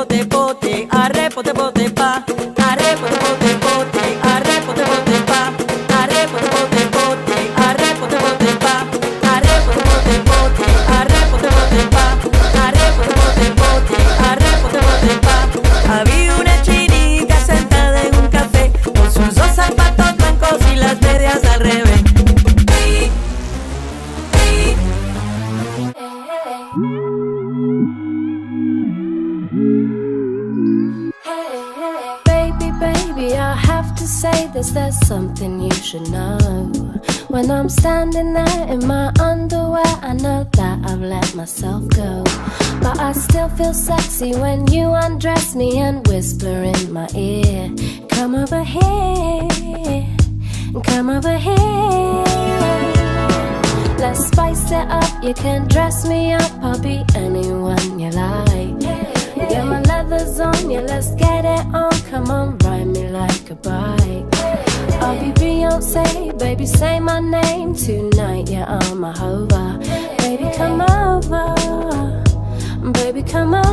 pote pote, arre pote pote pa, arre pote pote pote, arre pote pote pa, arre pote pote pote, arre pote pote pa, arre pote pote pote, arre pote pote pa, arre pote pote pote, arre pote pote pa. Había una chinica sentada en un café con sus dos zapatos blancos y las medias al revés. Baby, I have to say this, there's something you should know. When I'm standing there in my underwear, I know that I've let myself go. But I still feel sexy when you undress me and whisper in my ear, come over here, come over here. Let's spice it up, you can dress me up, I'll be anyone you like. Yeah, my leather's on, yeah, let's get it on. Come on, ride me like a bike. I'll be Beyonce, baby, say my name tonight, yeah, I'm a hover. Baby, come over, baby, come over.